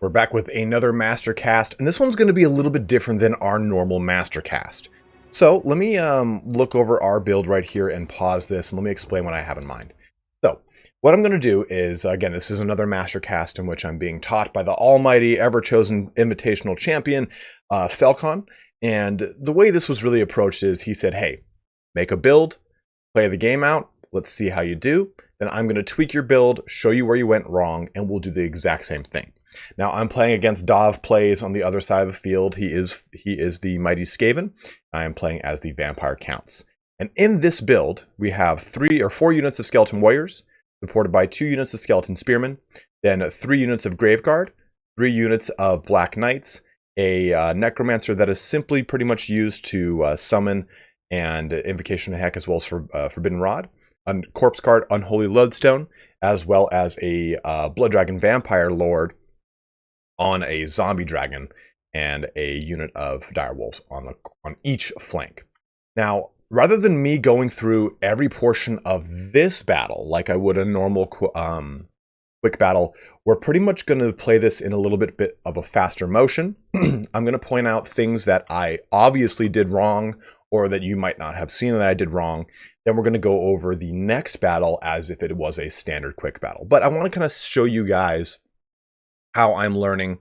We're back with another Mastercast, and this one's going to be a little bit different than our normal Mastercast. So let me look over our build right here and pause this, and let me explain what I have in mind. So what I'm going to do is, again, this is another Mastercast in which I'm being taught by the almighty, ever-chosen invitational champion, Falcon. And the way this was really approached is he said, hey, make a build, play the game out, let's see how you do. Then I'm going to tweak your build, show you where you went wrong, and we'll do the exact same thing. Now I'm playing against Dahvplays on the other side of the field. He is the mighty Skaven. I am playing as the Vampire Counts. And in this build, we have 3 or 4 units of Skeleton Warriors, supported by 2 units of Skeleton Spearmen, then 3 units of Graveguard, 3 units of Black Knights, a Necromancer that is simply pretty much used to summon and Invocation of Heck, as well as for Forbidden Rod, a Corpse Guard, Unholy Lodestone, as well as a Blood Dragon Vampire Lord on a Zombie Dragon, and a unit of Direwolves on each flank. Now, rather than me going through every portion of this battle like I would a normal quick battle, we're pretty much going to play this in a little bit of a faster motion. I'm going to point out things that I obviously did wrong, or that you might not have seen that I did wrong. Then we're going to go over the next battle as if it was a standard quick battle. But I want to kind of show you guys how I'm learning,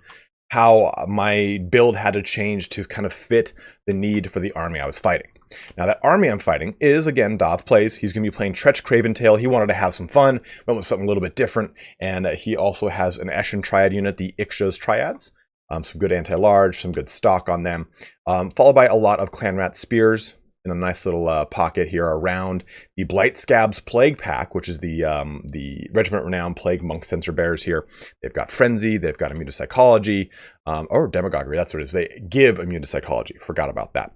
how my build had to change to kind of fit the need for the army I was fighting. Now that army I'm fighting is, again, Dahvplays. He's going to be playing Tretch Craventail. He wanted to have some fun, went with something a little bit different, and he also has an Eshin Triad unit, the Ixos Triads. Some good anti-large, some good stock on them, followed by a lot of Clan Rat Spears in a nice little pocket here around the Blight Scabs Plague Pack, which is the Regiment Renowned Plague Monk Sensor Bears here. They've got Frenzy, they've got Immune to Psychology, or Demagoguery, that's what it is. They give Immune to Psychology, forgot about that.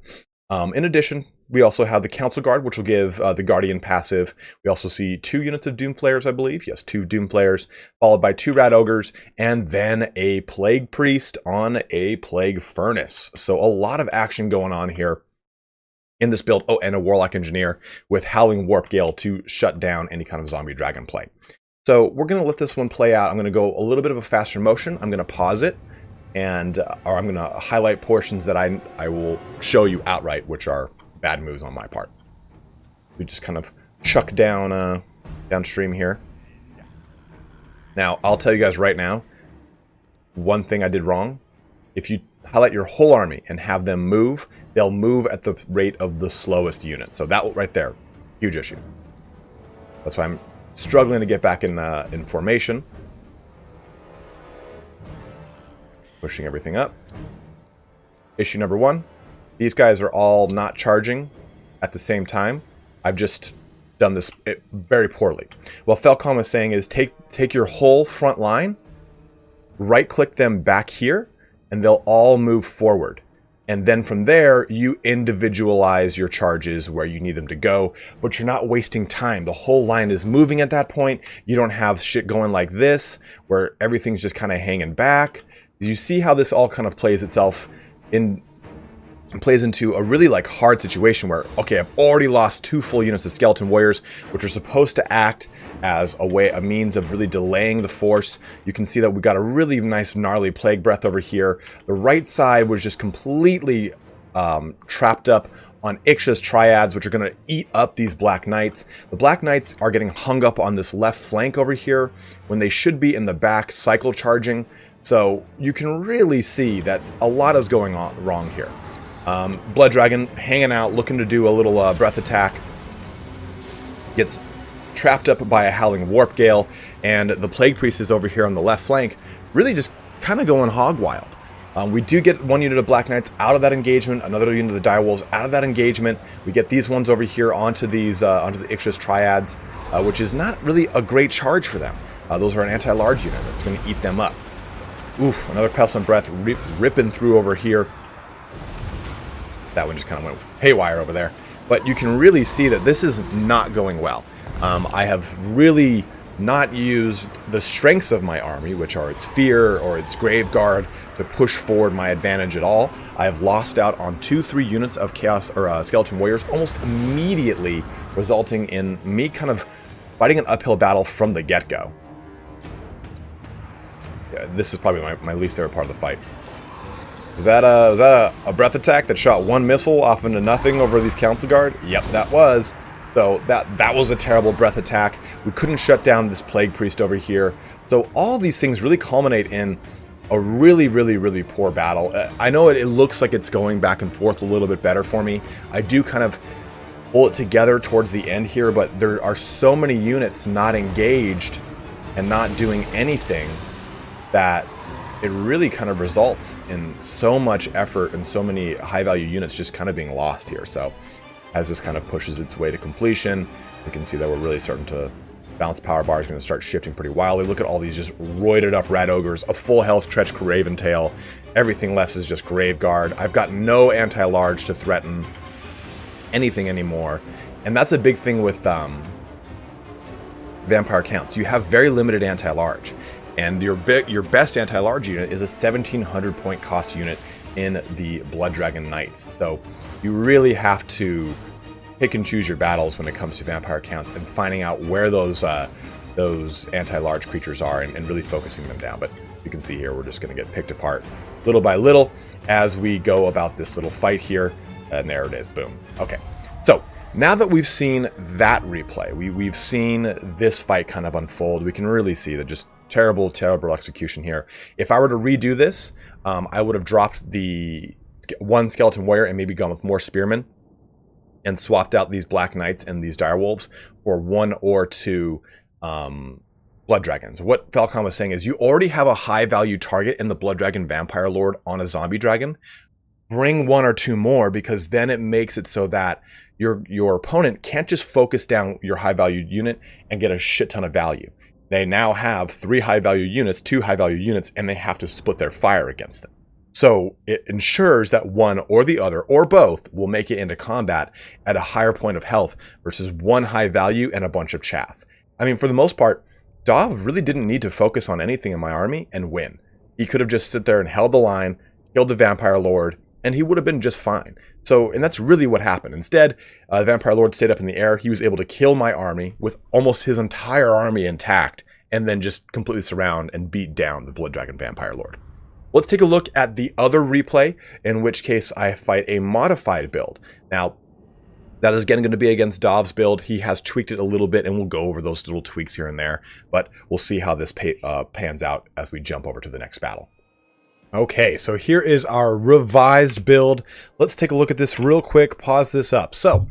In addition, we also have the Council Guard, which will give the Guardian passive. We also see 2 units of Doom Flayers, I believe. Yes, 2 Doom Flayers, followed by 2 Rat Ogres, and then a Plague Priest on a Plague Furnace. So a lot of action going on here in this build. Oh, and a Warlock Engineer with Howling Warp Gale to shut down any kind of Zombie Dragon play. So we're going to let this one play out. I'm going to go a little bit of a faster motion. I'm going to pause it, and or I'm going to highlight portions that I will show you outright, which are bad moves on my part. We just kind of chuck down downstream here. Now, I'll tell you guys right now, one thing I did wrong. If you highlight your whole army and have them move, they'll move at the rate of the slowest unit. So that right there, huge issue. That's why I'm struggling to get back in formation. Pushing everything up. Issue number 1. These guys are all not charging at the same time. I've just done this very poorly. What Falcon was saying is take your whole front line, right-click them back here, and they'll all move forward. And then from there, you individualize your charges where you need them to go, but you're not wasting time. The whole line is moving at that point. You don't have shit going like this, where everything's just kind of hanging back. You see how this all kind of plays itself in... plays into a really hard situation where, okay, I've already lost 2 full units of Skeleton Warriors, which are supposed to act as a means of really delaying the force. You can see that we got a really nice gnarly Plague Breath over here. The right side was just completely trapped up on Ixos Triads, which are going to eat up these Black Knights. The Black Knights are getting hung up on this left flank over here when they should be in the back cycle charging. So you can really see that a lot is going on wrong here. Blood Dragon hanging out, looking to do a little breath attack. Gets trapped up by a Howling Warp Gale, and the Plague Priest is over here on the left flank, really just kind of going hog wild. We do get 1 unit of Black Knights out of that engagement, another unit of the Direwolves out of that engagement. We get these ones over here onto these onto the Ixos Triads, which is not really a great charge for them. Those are an anti-large unit that's going to eat them up. Oof, another Pestilent Breath ripping through over here. That one just kind of went haywire over there. But you can really see that this is not going well. I have really not used the strengths of my army, which are its Fear or its Graveguard, to push forward my advantage at all. I have lost out on 2-3 units of Chaos or Skeleton Warriors almost immediately, resulting in me kind of fighting an uphill battle from the get-go. Yeah, this is probably my least favorite part of the fight. Was that a breath attack that shot one missile off into nothing over these Council Guard? Yep, that was. So that was a terrible breath attack. We couldn't shut down this Plague Priest over here. So all these things really culminate in a really, really, really poor battle. I know it looks like it's going back and forth a little bit better for me. I do kind of pull it together towards the end here, but there are so many units not engaged and not doing anything that it really kind of results in so much effort and so many high-value units just kind of being lost here. So as this kind of pushes its way to completion, you can see that we're really starting to balance power bar is going to start shifting pretty wildly. Look at all these just roided up rat ogres, a full health Tretch Raven Tail. Everything left is just Grave Guard. I've got no anti-large to threaten anything anymore, and that's a big thing with vampire counts. You have very limited anti-large, and your best anti-large unit is a 1700 point cost unit in the Blood Dragon Knights. So you really have to pick and choose your battles when it comes to vampire counts and finding out where those anti-large creatures are and really focusing them down. But you can see here we're just going to get picked apart little by little as we go about this little fight here. And there it is, boom. Okay, so now that we've seen that replay, we've seen this fight kind of unfold, we can really see that just terrible, terrible execution here. If I were to redo this, I would have dropped the one Skeleton Warrior and maybe gone with more Spearmen and swapped out these Black Knights and these Direwolves for one or two Blood Dragons. What Falcon was saying is you already have a high value target in the Blood Dragon Vampire Lord on a Zombie Dragon. Bring one or two more, because then it makes it so that your opponent can't just focus down your high value unit and get a shit ton of value. They now have 3 high value units, 2 high value units, and they have to split their fire against them. So it ensures that one or the other, or both, will make it into combat at a higher point of health versus one high value and a bunch of chaff. I mean, for the most part, Dav really didn't need to focus on anything in my army and win. He could have just sit there and held the line, killed the Vampire Lord, and he would have been just fine. So, and that's really what happened. Instead, the Vampire Lord stayed up in the air. He was able to kill my army with almost his entire army intact, and then just completely surround and beat down the Blood Dragon Vampire Lord. Let's take a look at the other replay, in which case I fight a modified build. Now, that is again going to be against Dav's build. He has tweaked it a little bit, and we'll go over those little tweaks here and there, but we'll see how this pans out as we jump over to the next battle. Okay, so here is our revised build. Let's take a look at this real quick, pause this up. So,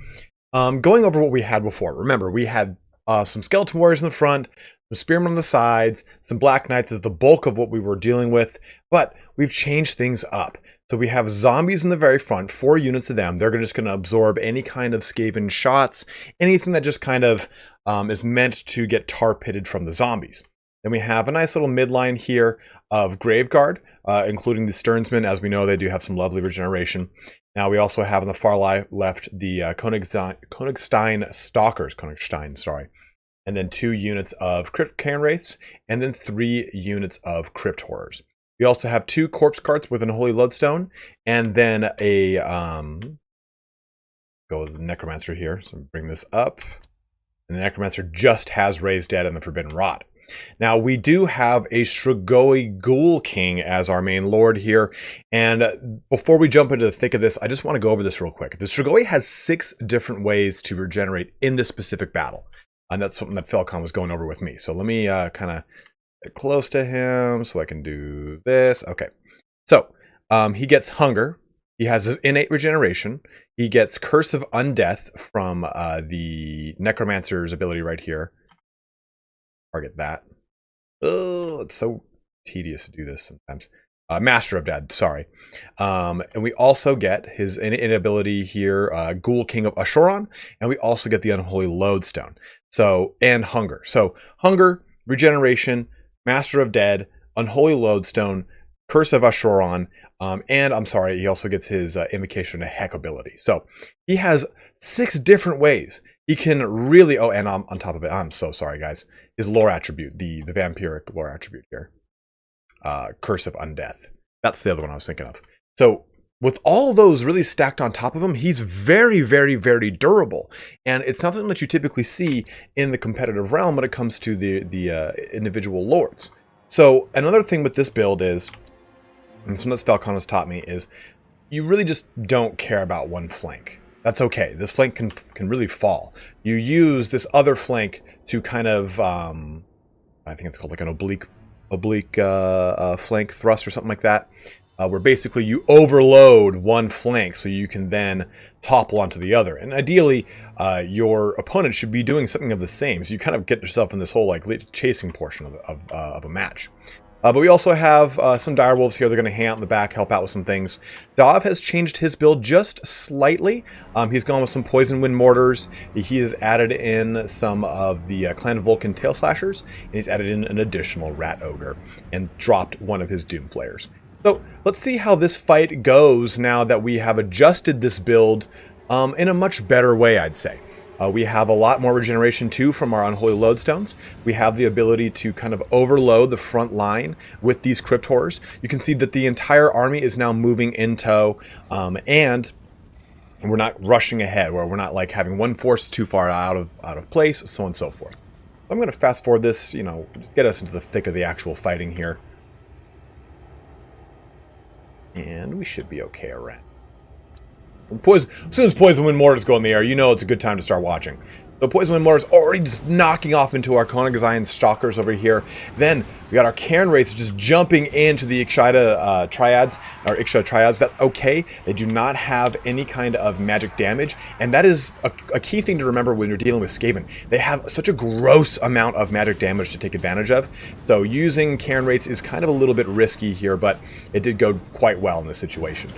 going over what we had before. Remember, we had some Skeleton Warriors in the front, some Spearmen on the sides, some Black Knights is the bulk of what we were dealing with, but we've changed things up. So we have zombies in the very front, 4 units of them. They're just going to absorb any kind of Skaven shots, anything that just kind of is meant to get tar pitted from the zombies. Then we have a nice little midline here of Graveguard, including the Sternsmen. As we know, they do have some lovely regeneration. Now we also have on the far left the Königstein Stalkers, sorry. And then 2 units of Crypt Cairn Wraiths, and then 3 units of Crypt Horrors. We also have 2 Corpse Carts with an Unholy Lodestone, and then a go with the Necromancer here. So bring this up, and the Necromancer just has Raised Dead and the Forbidden Rod. Now we do have a Strigoi Ghoul King as our main lord here, and before we jump into the thick of this, I just want to go over this real quick. The Strigoi has 6 different ways to regenerate in this specific battle, and that's something that Falcon was going over with me. So let me kind of get close to him so I can do this. Okay, so he gets Hunger. He has his innate regeneration. He gets Curse of Undeath from the Necromancer's ability right here. Target that. Oh, it's so tedious to do this sometimes. Master of Dead, sorry. And we also get his ability here, Ghoul King of Ashoron, and we also get the Unholy Lodestone. So, and Hunger. So, Hunger, Regeneration, Master of Dead, Unholy Lodestone, Curse of Ashoron, and I'm sorry, he also gets his Invocation of Heck ability. So, he has 6 different ways. He can really, oh, and on top of it, I'm so sorry, guys, his lore attribute, the vampiric lore attribute here. Curse of Undeath. That's the other one I was thinking of. So, with all those really stacked on top of him, he's very, very, very durable. And it's not something that you typically see in the competitive realm when it comes to the individual lords. So another thing with this build is, and something that Falcon has taught me, is you really just don't care about one flank. That's okay. This flank can really fall. You use this other flank to kind of, I think it's called like an oblique flank thrust or something like that, where basically you overload one flank so you can then topple onto the other. And ideally, your opponent should be doing something of the same. So you kind of get yourself in this whole like chasing portion of a match. But we also have some direwolves here. They're going to hang out in the back, help out with some things. Dav has changed his build just slightly. He's gone with some poison wind mortars. He has added in some of the Clan of Vulcan tail slashers, and he's added in an additional rat ogre and dropped one of his doom flayers. So let's see how this fight goes now that we have adjusted this build in a much better way, I'd say. We have a lot more regeneration too from our unholy lodestones. We have the ability to kind of overload the front line with these crypt horrors. You can see that the entire army is now moving in tow, and we're not rushing ahead, where we're not like having one force too far out of place, so on and so forth. I'm going to fast forward this, you know, get us into the thick of the actual fighting here. And we should be okay around. As soon as poison wind mortars go in the air, you know it's a good time to start watching. The poison wind mortars already just knocking off into our Koenigsegg stalkers over here. Then we got our Cairn Wraiths just jumping into the Ixchida triads, or Ixchida triads. That's okay. They do not have any kind of magic damage, and that is a key thing to remember when you're dealing with Skaven. They have such a gross amount of magic damage to take advantage of. So using Cairn Wraiths is kind of a little bit risky here, but it did go quite well in this situation.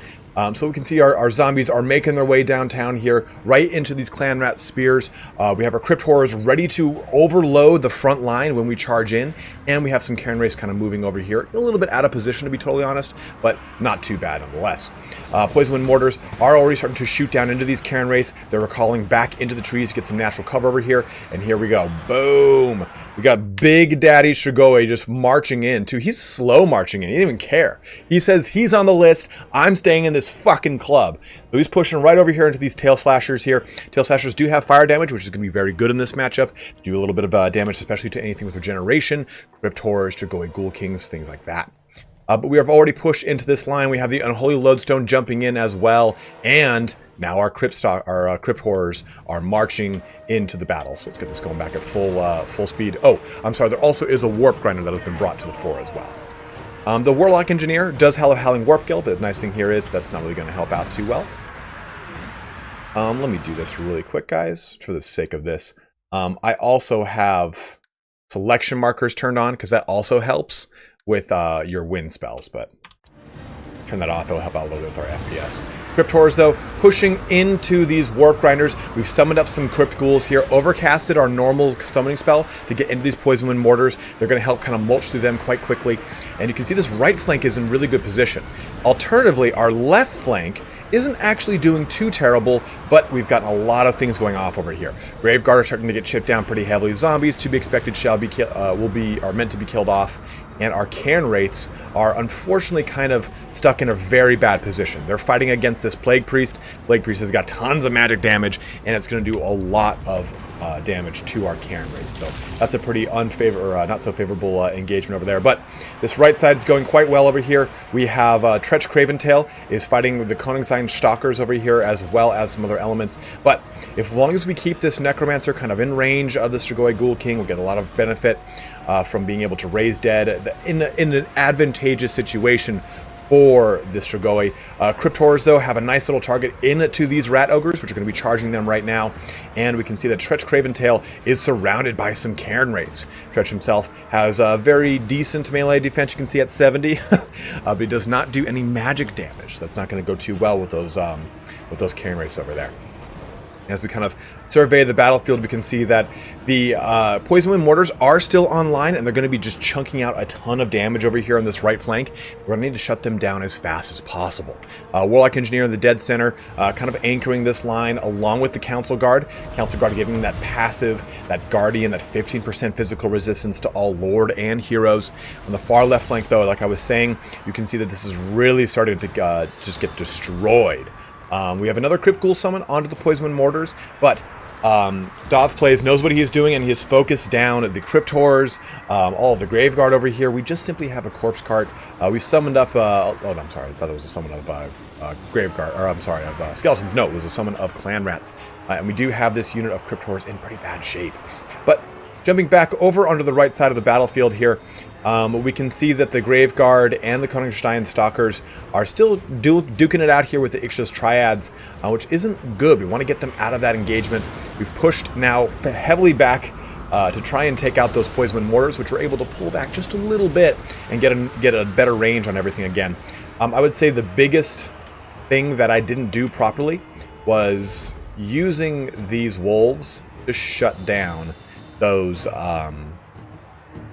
So we can see our zombies are making their way downtown here, right into these clan rat spears. We have our crypt horrors ready to overload the front line when we charge in, and we have some Cairn Wraiths kind of moving over here. A little bit out of position, to be totally honest, but not too bad nonetheless. Poison wind mortars are already starting to shoot down into these Cairn Wraiths. They're recalling back into the trees to get some natural cover over here, and here we go. Boom! We got Big Daddy Strigoi just marching in, too. He's slow marching in. He didn't even care. He says he's on the list. I'm staying in this fucking club. So he's pushing right over here into these tail slashers here. Tail slashers do have fire damage, which is going to be very good in this matchup. Do a little bit of damage, especially to anything with regeneration. Crypt horrors, Strigoi Ghoul Kings, things like that. But we have already pushed into this line. We have the Unholy Lodestone jumping in as well. And now our crypt horrors are marching into the battle. So let's get this going back at full speed. Oh, I'm sorry. There also is a warp grinder that has been brought to the fore as well. The Warlock Engineer does have a Howling Warp Guild. The nice thing here is that's not really going to help out too well. Let me do this really quick, guys, for the sake of this. I also have selection markers turned on because that also helps with your wind spells, but turn that off. It'll help out a little bit with our FPS. Crypt horrors, though, pushing into these warp grinders. We've summoned up some crypt ghouls here, overcasted our normal summoning spell to get into these poison wind mortars. They're going to help kind of mulch through them quite quickly. And you can see this right flank is in really good position. Alternatively, our left flank isn't actually doing too terrible, but we've got a lot of things going off over here. Graveguard are starting to get chipped down pretty heavily. Zombies, to be expected, are meant to be killed off. And our Cairn Wraiths are unfortunately kind of stuck in a very bad position. They're fighting against this Plague Priest. Plague Priest has got tons of magic damage, and it's going to do a lot of damage to our Cairn Wraiths. So that's a pretty not so favorable engagement over there. But this right side is going quite well over here. We have Tretch Craventail is fighting with the Koenigsegg Stalkers over here, as well as some other elements. But as long as we keep this Necromancer kind of in range of the Strigoi Ghoul King, we'll get a lot of benefit from being able to raise dead in an advantageous situation for the Strigoi. Crypt horrors, though, have a nice little target into these rat ogres, which are going to be charging them right now. And we can see that Tretch Craventail is surrounded by some Cairn Wraiths. Tretch himself has a very decent melee defense, you can see at 70, but he does not do any magic damage. That's not going to go too well with those Cairn Wraiths over there. As we kind of survey the battlefield, we can see that the Poison Wind Mortars are still online, and they're going to be just chunking out a ton of damage over here on this right flank. We're going to need to shut them down as fast as possible. Warlock Engineer in the dead center, kind of anchoring this line along with the Council Guard. Council Guard giving that passive, that Guardian, that 15% physical resistance to all Lord and heroes. On the far left flank, though, like I was saying, you can see that this is really starting to just get destroyed. We have another Crypt Ghoul summon onto the Poison Wind Mortars, but Dahvplays knows what he's doing, and he is focused down the Cryptors, all of the Graveguard over here. We just simply have a Corpse Cart. We summoned up, oh, I'm sorry, I thought it was a summon of Graveguard, or I'm sorry, of Skeletons. No, it was a summon of Clan Rats. And we do have this unit of Cryptors in pretty bad shape. But jumping back over onto the right side of the battlefield here, we can see that the Graveguard and the Königstein Stalkers are still duking it out here with the Ixchus Triads, which isn't good. We want to get them out of that engagement. We've pushed now heavily back to try and take out those Poison Mortars, which we're able to pull back just a little bit and get a better range on everything again. I would say the biggest thing that I didn't do properly was using these wolves to shut down those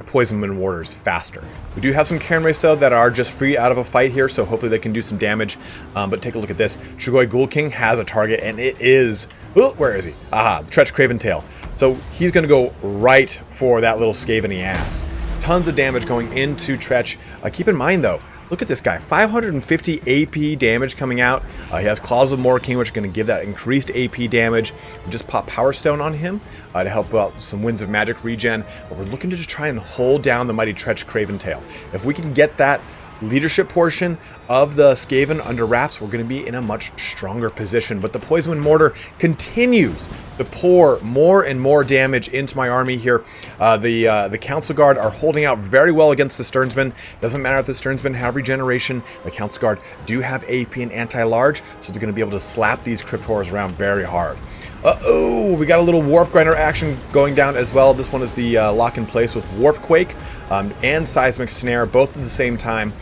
Poison Mortars faster. We do have some Cairn Wraiths though that are just free out of a fight here, so hopefully they can do some damage. But take a look at this. Strigoi Ghoul King has a target, and it is... Oh, where is he? Aha, Tretch Craven Tail. So he's going to go right for that little Skaven-y ass. Tons of damage going into Tretch. Keep in mind though, look at this guy, 550 AP damage coming out. He has Claws of Morking, which are going to give that increased AP damage. We just pop Power Stone on him to help out some Winds of Magic regen. But we're looking to just try and hold down the mighty Tretch Craven Tail. If we can get that leadership portion of the Skaven under wraps, we're going to be in a much stronger position. But the Poison Mortar continues to pour more and more damage into my army here. The Council Guard are holding out very well against the Sternsmen. Doesn't matter if the Sternsmen have regeneration. The Council Guard do have AP and anti-large, so they're going to be able to slap these Cryptors around very hard. Uh-oh, we got a little Warp Grinder action going down as well. This one is the lock in place with Warp Quake and Seismic Snare, both at the same time.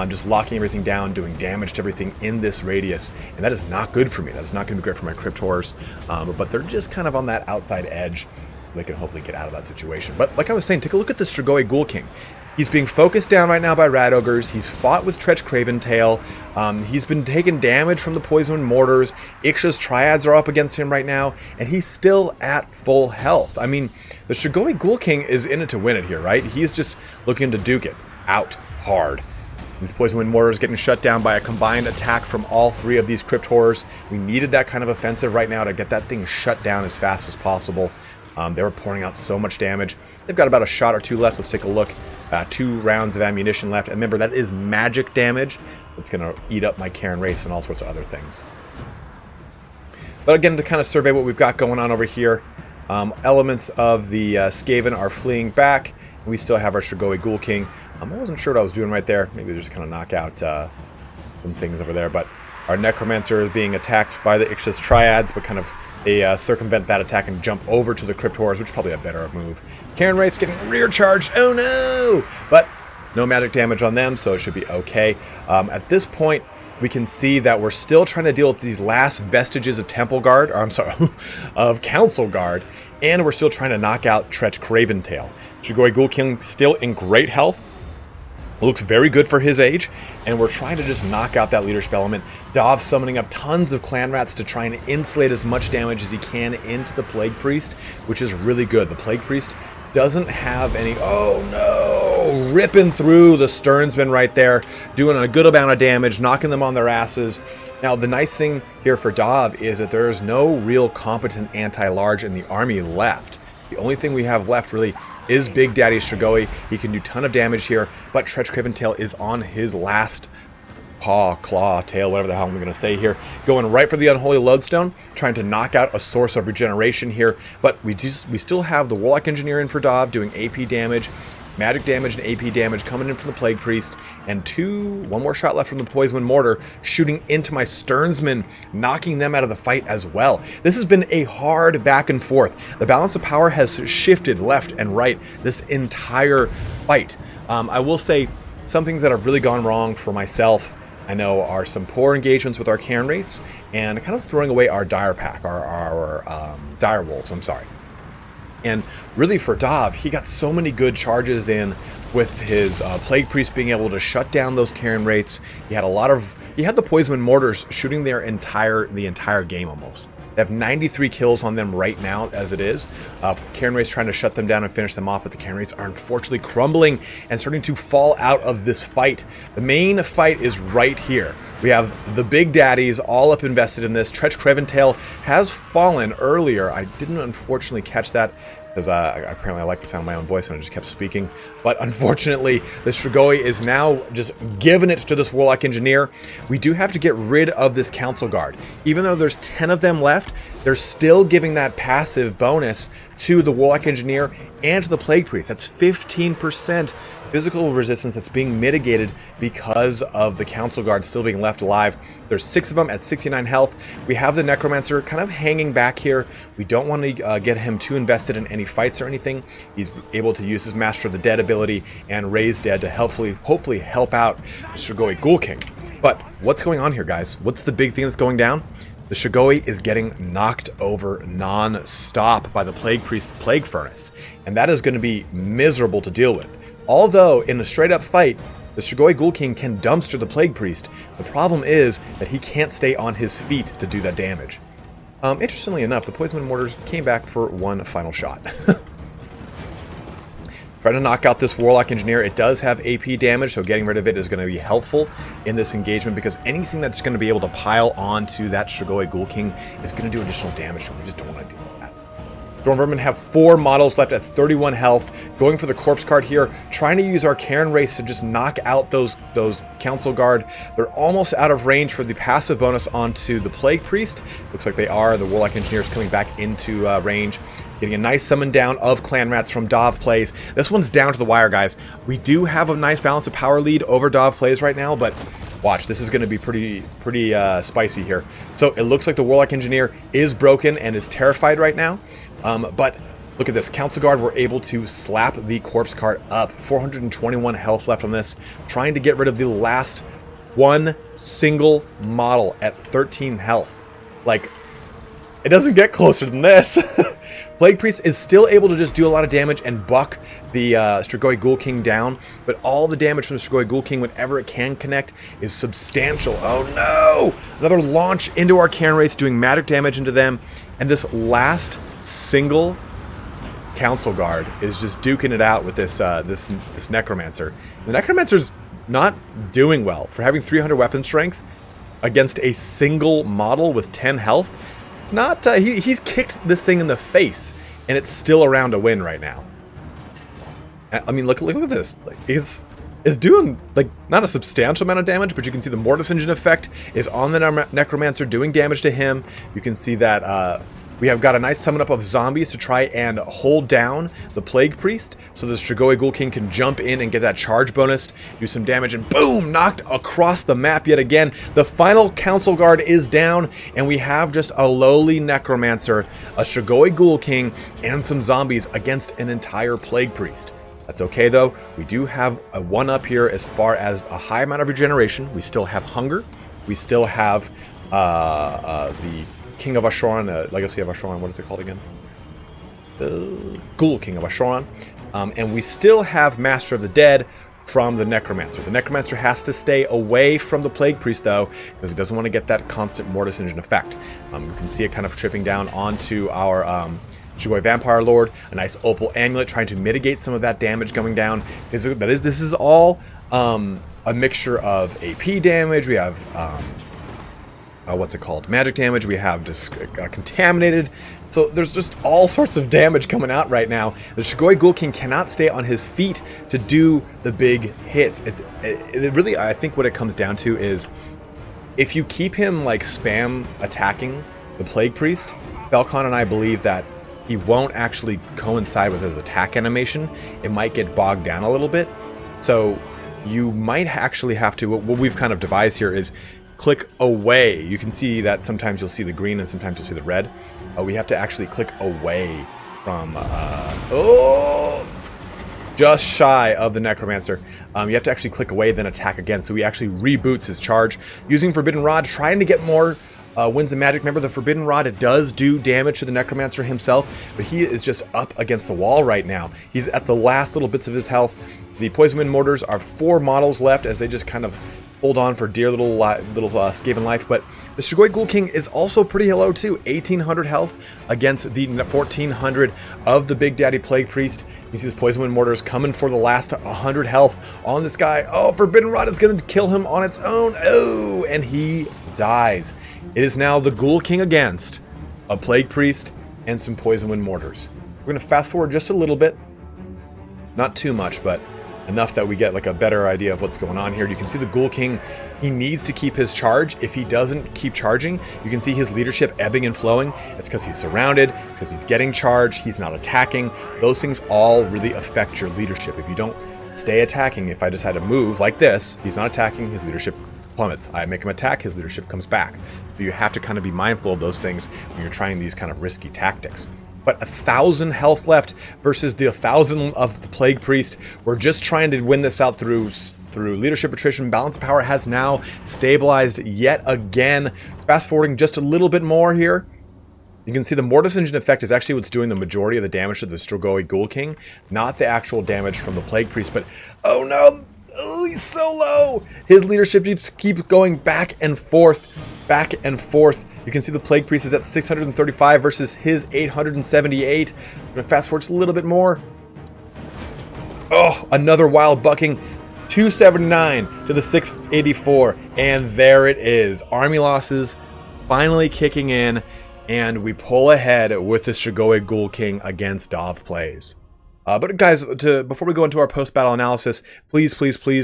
Just locking everything down, doing damage to everything in this radius. And that is not good for me. That is not going to be great for my Cryptors. But they're just kind of on that outside edge. They can hopefully get out of that situation. But like I was saying, take a look at the Strigoi Ghoul King. He's being focused down right now by Rat Ogres. He's fought with Tretch Craven Tail. He's been taking damage from the Poison Mortars. Ixchus Triads are up against him right now. And he's still at full health. I mean, the Strigoi Ghoul King is in it to win it here, right? He's just looking to duke it out hard. These Poison Wind Mortars getting shut down by a combined attack from all three of these Cryptors. We needed that kind of offensive right now to get that thing shut down as fast as possible. They were pouring out so much damage. They've got about a shot or two left. Let's take a look. 2 rounds of ammunition left. And remember, that is magic damage. It's going to eat up my Cairn Wraiths and all sorts of other things. But again, to kind of survey what we've got going on over here, elements of the Skaven are fleeing back. And we still have our Strigoi Ghoul King. I wasn't sure what I was doing right there. Maybe just kind of knock out some things over there. But our Necromancer is being attacked by the Ixchus Triads, but kind of they circumvent that attack and jump over to the Cryptors, which is probably a better move. Cairn Wraiths getting rear charged. Oh no! But no magic damage on them, so it should be okay. At this point, we can see that we're still trying to deal with these last vestiges of Temple Guard, or I'm sorry, of Council Guard, and we're still trying to knock out Tretch Craven Tail. Strigoi Ghoul King still in great health. Looks very good for his age, and we're trying to just knock out that leadership element. Dav summoning up tons of Clan Rats to try and insulate as much damage as he can into the Plague Priest, which is really good. The Plague Priest doesn't have any... Oh no! Ripping through the Sternsmen right there, doing a good amount of damage, knocking them on their asses. Now, the nice thing here for Dav is that there is no real competent anti-large in the army left. The only thing we have left, really, is Big Daddy Strigoi. He can do a ton of damage here, but Tretch Craven Tail is on his last paw, claw, tail, whatever the hell I'm going to say here. Going right for the Unholy Lodestone, trying to knock out a source of regeneration here, but we still have the Warlock Engineer in for Dav doing AP damage, magic damage and AP damage coming in from the Plague Priest, and one more shot left from the Poison Mortar, shooting into my Sternsmen, knocking them out of the fight as well. This has been a hard back and forth. The balance of power has shifted left and right this entire fight. I will say some things that have really gone wrong for myself, I know, are some poor engagements with our Cairn Wraiths, and kind of throwing away our Dire Pack, our Dire Wolves, I'm sorry. And really for Dav, he got so many good charges in with his Plague Priest being able to shut down those Cairn Wraiths. He had the Poison Mortars shooting the entire game almost. They have 93 kills on them right now as it is. Cairn Wraiths trying to shut them down and finish them off, but the Cairn Wraiths are unfortunately crumbling and starting to fall out of this fight. The main fight is right here. We have the big daddies all up invested in this. Tretch Creventail has fallen earlier. I didn't unfortunately catch that because apparently I like the sound of my own voice and I just kept speaking. But unfortunately, the Strigoi is now just giving it to this Warlock Engineer. We do have to get rid of this Council Guard. Even though there's 10 of them left, they're still giving that passive bonus to the Warlock Engineer and to the Plague Priest. That's 15% physical resistance that's being mitigated because of the Council Guard still being left alive. There's 6 of them at 69 health. We have the Necromancer kind of hanging back here. We don't want to get him too invested in any fights or anything. He's able to use his Master of the Dead ability and Raise Dead to hopefully help out the Strigoi Ghoul King. But what's going on here, guys? What's the big thing that's going down? The Strigoi is getting knocked over non-stop by the Plague Priest Plague Furnace, and that is going to be miserable to deal with. Although, in a straight-up fight, the Strigoi Ghoul King can dumpster the Plague Priest, the problem is that he can't stay on his feet to do that damage. Interestingly enough, the Poison Wind Mortars came back for one final shot. Try to knock out this Warlock Engineer. It does have AP damage, so getting rid of it is going to be helpful in this engagement because anything that's going to be able to pile onto that Strigoi Ghoul King is going to do additional damage, and we just don't want to deal with that. Storm Vermin have 4 models left at 31 health, going for the Corpse Card here, trying to use our Cairn Wraiths to just knock out those Council Guard. They're almost out of range for the passive bonus onto the Plague Priest. Looks like they are. The Warlock Engineer is coming back into range. Getting a nice summon down of Clan Rats from Dahvplays. This one's down to the wire, guys. We do have a nice balance of power lead over Dahvplays right now, but watch, this is going to be pretty spicy here. So it looks like the Warlock Engineer is broken and is terrified right now. But look at this. Council Guard were able to slap the Corpse Card up. 421 health left on this. Trying to get rid of the last one single model at 13 health. Like, it doesn't get closer than this. Plague Priest is still able to just do a lot of damage and buck the Strigoi Ghoul King down, but all the damage from the Strigoi Ghoul King, whenever it can connect, is substantial. Oh no! Another launch into our Cairn Wraiths, doing magic damage into them, and this last single Council Guard is just duking it out with this this Necromancer. The Necromancer's not doing well for having 300 weapon strength against a single model with 10 health. It's not, he's kicked this thing in the face, and it's still around to win right now. I mean, look at this. Like, he's doing, like, not a substantial amount of damage, but you can see the Mortis Engine effect is on the Necromancer, doing damage to him. You can see that we have got a nice summon up of zombies to try and hold down the Plague Priest, so the Strigoi Ghoul King can jump in and get that charge bonus, do some damage, and boom! Knocked across the map yet again. The final Council Guard is down, and we have just a lowly Necromancer, a Strigoi Ghoul King, and some zombies against an entire Plague Priest. That's okay, though. We do have a 1-up here as far as a high amount of regeneration. We still have Hunger. We still have the King of Ashoran, Legacy of Ashoran, what is it called again? The Ghoul King of Ashoran. And we still have Master of the Dead from the Necromancer. The Necromancer has to stay away from the Plague Priest, though, because he doesn't want to get that constant Mortis Engine effect. You can see it kind of tripping down onto our Strigoi Vampire Lord. A nice Opal Amulet trying to mitigate some of that damage going down. This is all a mixture of AP damage. We have what's it called? Magic damage. We have just contaminated. So there's just all sorts of damage coming out right now. The Strigoi Ghoul King cannot stay on his feet to do the big hits. It really, I think what it comes down to is if you keep him like spam attacking the Plague Priest, Falcon and I believe that he won't actually coincide with his attack animation. It might get bogged down a little bit. So you might actually have to, what we've kind of devised here is click away. You can see that sometimes you'll see the green and sometimes you'll see the red. We have to actually click away from, just shy of the Necromancer. You have to actually click away, then attack again. So he actually reboots his charge using Forbidden Rod, trying to get more winds of magic. Remember, the Forbidden Rod, it does do damage to the Necromancer himself, but he is just up against the wall right now. He's at the last little bits of his health. The Poison Wind Mortars are 4 models left as they just kind of hold on for dear little Skaven life, but The Strigoi Ghoul King is also pretty low too, 1800 health against the 1400 of the Big Daddy Plague Priest. You see his Poison Wind Mortars coming for the last 100 health on this guy. Oh, Forbidden Rod is going to kill him on its own. Oh, and he dies. It is now the Ghoul King against a Plague Priest and some Poison Wind Mortars. We're going to fast forward just a little bit. Not too much, but enough that we get like a better idea of what's going on here. You can see the Ghoul King, he needs to keep his charge. If he doesn't keep charging, you can see his leadership ebbing and flowing. It's because he's surrounded, it's because he's getting charged, he's not attacking. Those things all really affect your leadership. If you don't stay attacking, if I decide to move like this, he's not attacking, his leadership plummets. I make him attack, his leadership comes back. So you have to kind of be mindful of those things when you're trying these kind of risky tactics. But 1,000 health left versus the 1,000 of the Plague Priest. We're just trying to win this out through leadership attrition. Balance of power has now stabilized yet again. Fast forwarding just a little bit more here. You can see the Mortis Engine effect is actually what's doing the majority of the damage to the Strigoi Ghoul King, not the actual damage from the Plague Priest. But oh no, oh, he's so low. His leadership keeps going back and forth, back and forth. You can see the Plague Priest is at 635 versus his 878. I'm going to fast forward just a little bit more. Oh, another wild bucking. 279 to the 684. And there it is. Army losses finally kicking in. And we pull ahead with the Strigoi Ghoul King against Dahvplays. But guys, before we go into our post-battle analysis, please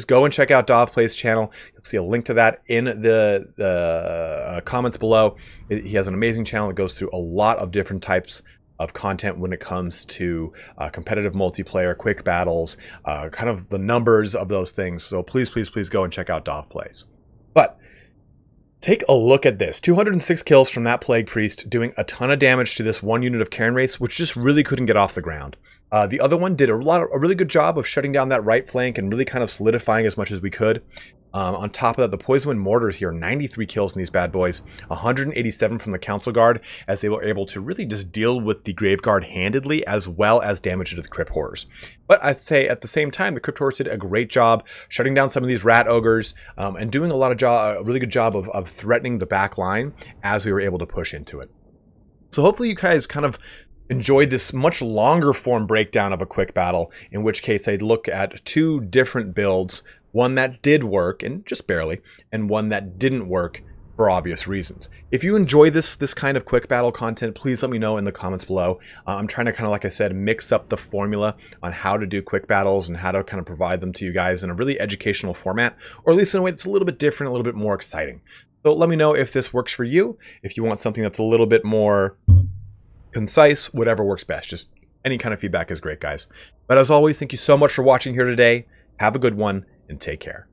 go and check out Dahvplays' channel. You'll see a link to that in the comments below. He has an amazing channel that goes through a lot of different types of content when it comes to competitive multiplayer, quick battles, kind of the numbers of those things. So please go and check out Dahvplays. But take a look at this. 206 kills from that Plague Priest, doing a ton of damage to this one unit of Cairn Wraiths, which just really couldn't get off the ground. The other one did a really good job of shutting down that right flank and really kind of solidifying as much as we could. On top of that, the Poison Wind Mortars here, 93 kills in these bad boys, 187 from the Council Guard, as they were able to really just deal with the Grave Guard handedly, as well as damage to the Crypt Horrors. But I'd say at the same time, the Crypt Horrors did a great job shutting down some of these Rat Ogres and doing a really good job of threatening the back line as we were able to push into it. So hopefully you guys kind of enjoyed this much longer form breakdown of a quick battle, in which case I'd look at two different builds, one that did work, and just barely, and one that didn't work for obvious reasons. If you enjoy this kind of quick battle content, please let me know in the comments below. I'm trying to kind of, like I said, mix up the formula on how to do quick battles and how to kind of provide them to you guys in a really educational format, or at least in a way that's a little bit different, a little bit more exciting. So let me know if this works for you, if you want something that's a little bit more concise, whatever works best. Just any kind of feedback is great, guys. But as always, thank you so much for watching here today. Have a good one and take care.